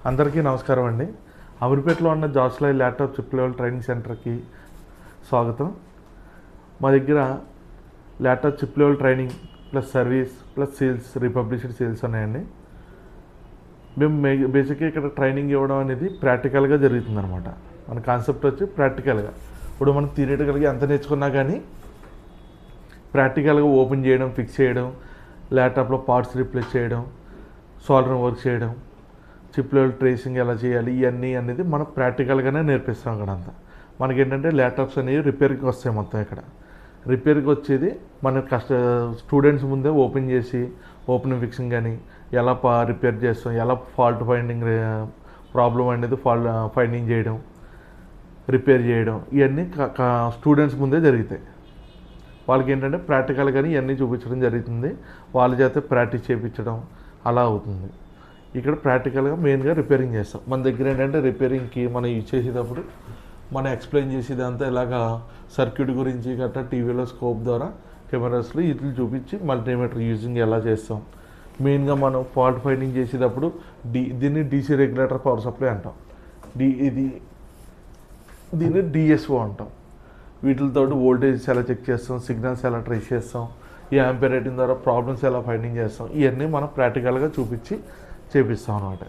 అందరికీ నమస్కారం అండి. అమీర్పేటలో ఉన్న జాస్లై ల్యాప్టాప్ చిప్ లెవెల్ ట్రైనింగ్ సెంటర్కి స్వాగతం. మా దగ్గర laptop chip level training plus service plus sales, republished sales ఉన్నాయండి. మేము బేసిక్గా ఇక్కడ ట్రైనింగ్ ఇవ్వడం అనేది ప్రాక్టికల్గా జరుగుతుంది అనమాట. మన కాన్సెప్ట్ వచ్చి ప్రాక్టికల్గా. ఇప్పుడు మనం థియరిటికల్గా ఎంత నేర్చుకున్నా కానీ ప్రాక్టికల్గా ఓపెన్ చేయడం, ఫిక్స్ చేయడం, ల్యాప్టాప్లో పార్ట్స్ రీప్లేస్ చేయడం, సాల్డరింగ్ వర్క్ చేయడం, చిప్ లెవెల్ ట్రేసింగ్ ఎలా చేయాలి, ఇవన్నీ అనేది మనం ప్రాక్టికల్గానే నేర్పిస్తాం. ఇక్కడ అంతా మనకి ఏంటంటే ల్యాప్టాప్స్ అనేవి రిపేర్కి వస్తాయి. మొత్తం ఇక్కడ రిపేర్కి వచ్చేది మన స్టూడెంట్స్ ముందే ఓపెన్ చేసి ఓపెనింగ్ ఫిక్సింగ్ కానీ ఎలా రిపేర్ చేస్తాం, ఎలా ఫాల్ట్ ఫైండింగ్ ప్రాబ్లం అనేది ఫైండింగ్ చేయడం, రిపేర్ చేయడం, ఇవన్నీ స్టూడెంట్స్ ముందే జరుగుతాయి. వాళ్ళకి ఏంటంటే ప్రాక్టికల్గానే ఇవన్నీ చూపించడం జరుగుతుంది. వాళ్ళ చేత ప్రాక్టీస్ చేయించడం అలా అవుతుంది. ఇక్కడ ప్రాక్టికల్గా మెయిన్గా రిపేరింగ్ చేస్తాం. మన దగ్గర ఏంటంటే రిపేరింగ్కి మనం యూజ్ చేసేటప్పుడు మనం ఎక్స్ప్లెయిన్ చేసేదంతా ఇలాగా సర్క్యూట్ గురించి గట్రా టీవీలో స్కోప్ ద్వారా కెమెరాస్లో ఇట్లు చూపించి మల్టీమీటర్ యూజింగ్ ఎలా చేస్తాం. మెయిన్గా మనం ఫాల్ట్ ఫైండింగ్ చేసేటప్పుడు దీన్ని డీసీ రెగ్యులేటర్ పవర్ సప్లై అంటాం. దీన్ని డిఎస్ఓ అంటాం. వీటితో వోల్టేజ్ ఎలా చెక్ చేస్తాం, సిగ్నల్స్ ఎలా ట్రేస్ చేస్తాం, ఈ యాంపీర్ రేటింగ్ ద్వారా ప్రాబ్లమ్స్ ఎలా ఫైండింగ్ చేస్తాం, ఇవన్నీ మనం ప్రాక్టికల్గా చూపించి చేపిస్తాం అన్నమాట.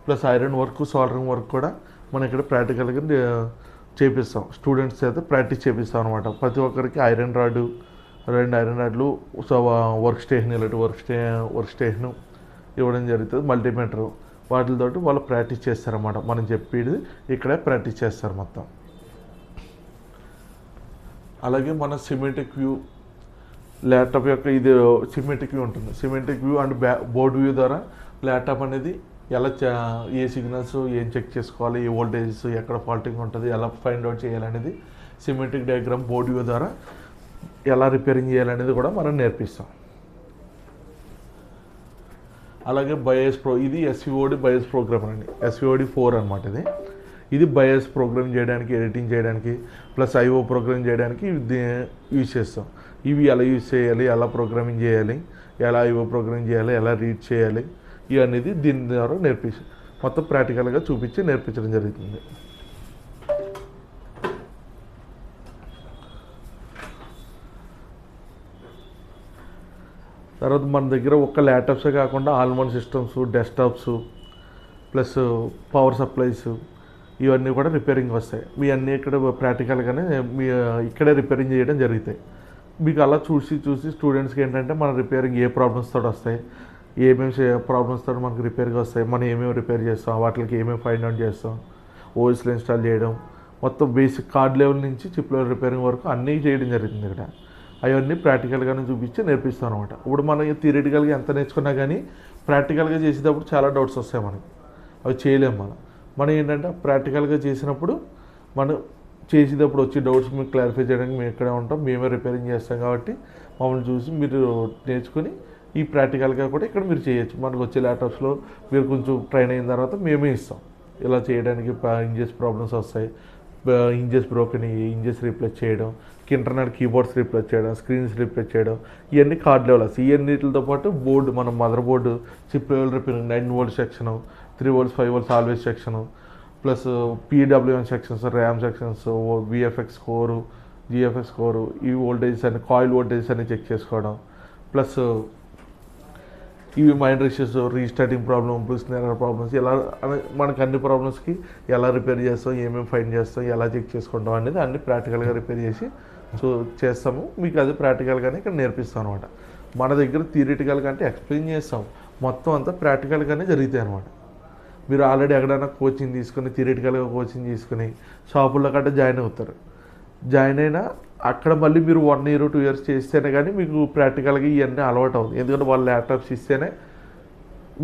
Plus iron work, soldering work కూడా మనం ఇక్కడ ప్రాక్టికల్గా చేపిస్తాం. స్టూడెంట్స్ చేత ప్రాక్టీస్ చేపిస్తాం అనమాట. ప్రతి ఒక్కరికి ఐరన్ రాడ్లు వర్క్ స్టేషన్, ఇలాంటి వర్క్ స్టేషను ఇవ్వడం జరుగుతుంది. మల్టీమీటరు వాటితోటి వాళ్ళు ప్రాక్టీస్ చేస్తారన్నమాట. మనం చెప్పేది ఇక్కడే ప్రాక్టీస్ చేస్తారు మొత్తం. అలాగే మన సిమెట్రిక్ వ్యూ ల్యాప్టాప్ యొక్క ఇది సిమెట్రిక్ వ్యూ ఉంటుంది. Symmetric view and board view ద్వారా ల్యాప్టాప్ అనేది ఎలా ఏ సిగ్నల్స్ ఏం చెక్ చేసుకోవాలి, ఏ వోల్టేజెస్ ఎక్కడ ఫాల్టింగ్ ఉంటుంది, ఎలా ఫైండ్ అవుట్ చేయాలనేది సిమెట్రిక్ డయాగ్రామ్ బోర్డ్ వ్యూ ద్వారా ఎలా రిపేరింగ్ చేయాలనేది కూడా మనం నేర్పిస్తాం. అలాగే బయాస్ ఇది ఎస్విఓడి బయాస్ ప్రోగ్రామ్ అండి. ఎస్విఓడి 4 అనమాట. ఇది బయాస్ ప్రోగ్రామ్ చేయడానికి, ఎడిటింగ్ చేయడానికి, ప్లస్ ఐఓ ప్రోగ్రామ్ చేయడానికి యూజ్ చేస్తాం. ఇవి ఎలా యూజ్ చేయాలి, ఎలా ప్రోగ్రామింగ్ చేయాలి, ఎలా ఐఓ ప్రోగ్రామింగ్ చేయాలి, ఎలా రీడ్ చేయాలి, ఇవన్నీ దీని ద్వారా మొత్తం ప్రాక్టికల్గా చూపించి నేర్పించడం జరుగుతుంది. తర్వాత మన దగ్గర ఒక్క ల్యాప్టాప్సే కాకుండా ఆల్మోన్ systems, desktops plus power supplies ఇవన్నీ కూడా రిపేరింగ్ వస్తాయి. మీ అన్నీ ఇక్కడ ప్రాక్టికల్గానే ఇక్కడే రిపేరింగ్ చేయడం జరుగుతాయి. మీకు అలా చూసి స్టూడెంట్స్కి ఏంటంటే మన రిపేరింగ్ ఏ ప్రాబ్లమ్స్ తోటి వస్తాయి, ఏమేమి ప్రాబ్లమ్స్ తోటి మనకు రిపేర్గా వస్తాయి, మనం ఏమేమి రిపేర్ చేస్తాం, వాటికి ఏమేమి ఫైండ్ అవుట్ చేస్తాం, ఓఎస్లో ఇన్స్టాల్ చేయడం, మొత్తం బేసిక్ కార్డ్ లెవెల్ నుంచి చిప్ లెవెల్ రిపేరింగ్ వరకు అన్నీ చేయడం జరుగుతుంది ఇక్కడ. అవన్నీ ప్రాక్టికల్గానే చూపించి నేర్పిస్తాం అనమాట. ఇప్పుడు మనం థియరిటికల్గా ఎంత నేర్చుకున్నా కానీ ప్రాక్టికల్గా చేసేటప్పుడు చాలా డౌట్స్ వస్తాయి మనకి. అవి చేయలేము మనం ఏంటంటే ప్రాక్టికల్గా చేసినప్పుడు మనం చేసేటప్పుడు వచ్చే డౌట్స్ మీకు క్లారిఫై చేయడానికి మేము ఇక్కడే ఉంటాం. మేమే రిపేరింగ్ చేస్తాం కాబట్టి మమ్మల్ని చూసి మీరు నేర్చుకుని ఈ ప్రాక్టికల్గా కూడా ఇక్కడ మీరు చేయొచ్చు. మనకు వచ్చే ల్యాప్టాప్స్లో మీరు కొంచెం ట్రైన్ అయిన తర్వాత మేమే ఇస్తాం. ఇలా చేయడానికి ఇంజెస్ ప్రాబ్లమ్స్ వస్తాయి, ఇంజెస్ బ్రోకెన్, ఇంజెస్ రీప్లేస్ చేయడం, ఇంటర్నల్ కీబోర్డ్స్ రీప్లేస్ చేయడం, స్క్రీన్స్ రీప్లేస్ చేయడం, ఇవన్నీ కార్డ్ లెవెల్స్. ఇవన్నిటితో పాటు బోర్డు, మన mother board chip level repairing 9 volt section, 3 volts 5 volts always section, plus PWM sections, RAM sections, VFX core, GFX core, ఈ voltages అన్ని coil voltages అన్ని check చేసుకోవడం, ప్లస్ ఇవి మైండ్ ఇష్యూస్, రీస్టార్టింగ్ ప్రాబ్లమ్, బుస్నెరర్ problems, ఇలా మనకు అన్ని ప్రాబ్లమ్స్కి ఎలా రిపేర్ చేస్తాం, ఏమేమి ఫైండ్ చేస్తాం, ఎలా చెక్ చేసుకుంటాం అనేది అన్ని ప్రాక్టికల్గా రిపేర్ చేసి చేస్తాము. మీకు అది ప్రాక్టికల్గానే ఇక్కడ నేర్పిస్తాం అనమాట. మన దగ్గర థియరిటికల్గా అంటే ఎక్స్ప్లెయిన్ చేస్తాం, మొత్తం అంతా ప్రాక్టికల్గానే జరుగుతాయి అనమాట. మీరు ఆల్రెడీ ఎక్కడైనా కోచింగ్ తీసుకుని థియరిటికల్గా కోచింగ్ తీసుకుని షాపుల్లో కంటే జాయిన్ అవుతారు. జాయిన్ అయినా అక్కడ మళ్ళీ మీరు 1 year 2 years చేస్తేనే కానీ మీకు ప్రాక్టికల్గా ఇవన్నీ అలవాటు అవుతుంది. ఎందుకంటే వాళ్ళు ల్యాప్టాప్స్ ఇస్తేనే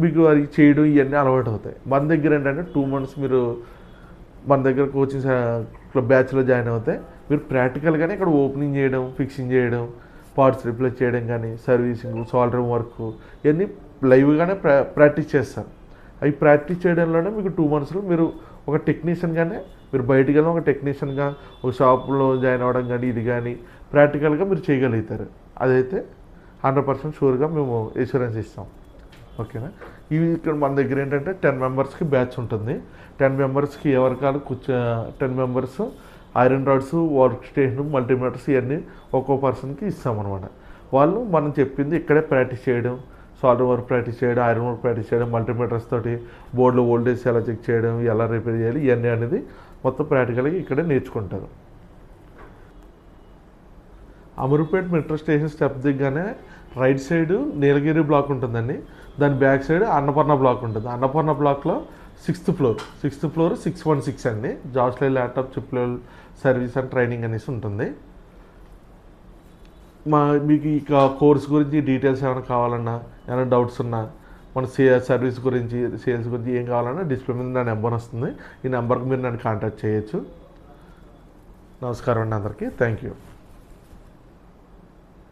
మీకు అది చేయడం ఇవన్నీ అలవాటు అవుతాయి. మన దగ్గర ఏంటంటే 2 months మీరు మన దగ్గర కోచింగ్ బ్యాచ్లో జాయిన్ అవుతే మీరు ప్రాక్టికల్గానే ఇక్కడ ఓపెనింగ్ చేయడం, ఫిక్సింగ్ చేయడం, పార్ట్స్ రిప్లేస్ చేయడం కానీ, సర్వీసింగ్, సాల్డరింగ్ వర్క్ ఇవన్నీ లైవ్గానే ప్రాక్టీస్ చేస్తారు. అవి ప్రాక్టీస్ చేయడంలోనే మీకు 2 monthsలో మీరు ఒక టెక్నీషియన్గానే మీరు బయటికి వెళ్ళిన ఒక టెక్నీషియన్గా ఒక షాప్లో జాయిన్ అవ్వడం కానీ ఇది కానీ ప్రాక్టికల్గా మీరు చేయగలుగుతారు. అదైతే 100% షూర్గా మేము ఇన్సూరెన్స్ ఇస్తాం. ఓకేనా? ఇవి ఇక్కడ మన దగ్గర ఏంటంటే 10 మెంబర్స్కి బ్యాచ్ ఉంటుంది. 10 మెంబర్స్కి ఎవరికాలు 10 members iron rods, work station, multimeters ఇవన్నీ ఒక్కో పర్సన్కి ఇస్తామన్నమాట. వాళ్ళు మనం చెప్పింది ఇక్కడే ప్రాక్టీస్ చేయడం, సాల్డర్ వర్క్ ప్రాక్టీస్ చేయడం, ఐరన్ వర్క్ ప్రాక్టీస్ చేయడం, మల్టీమీటర్స్ తోటి బోర్డులో వోల్టేజ్ ఎలా చెక్ చేయడం, ఎలా రిపేర్ చేయాలి, ఇవన్నీ అనేది మొత్తం ప్రాక్టికల్గా ఇక్కడే నేర్చుకుంటారు. అమరుపేట మెట్రో స్టేషన్ స్టెప్ దిగ్గానే రైట్ సైడ్ నీలగిరి బ్లాక్ ఉంటుందండి. దాని బ్యాక్ సైడ్ అన్నపూర్ణ బ్లాక్ ఉంటుంది. అన్నపూర్ణ బ్లాక్లో 6th ఫ్లోర్ 616 అండి. జాస్లై laptop chip level service and training అనేసి ఉంటుంది. మీకు ఈ కోర్స్ గురించి డీటెయిల్స్ ఏమైనా కావాలన్నా, ఏమైనా డౌట్స్ ఉన్నా, మన సర్వీస్ గురించి, సేల్స్ గురించి ఏం కావాలన్నా డిస్ప్లే మీద నా నెంబర్ వస్తుంది. ఈ నెంబర్కి మీరు నన్ను కాంటాక్ట్ చేయొచ్చు. నమస్కారం అండి అందరికీ. Thank you.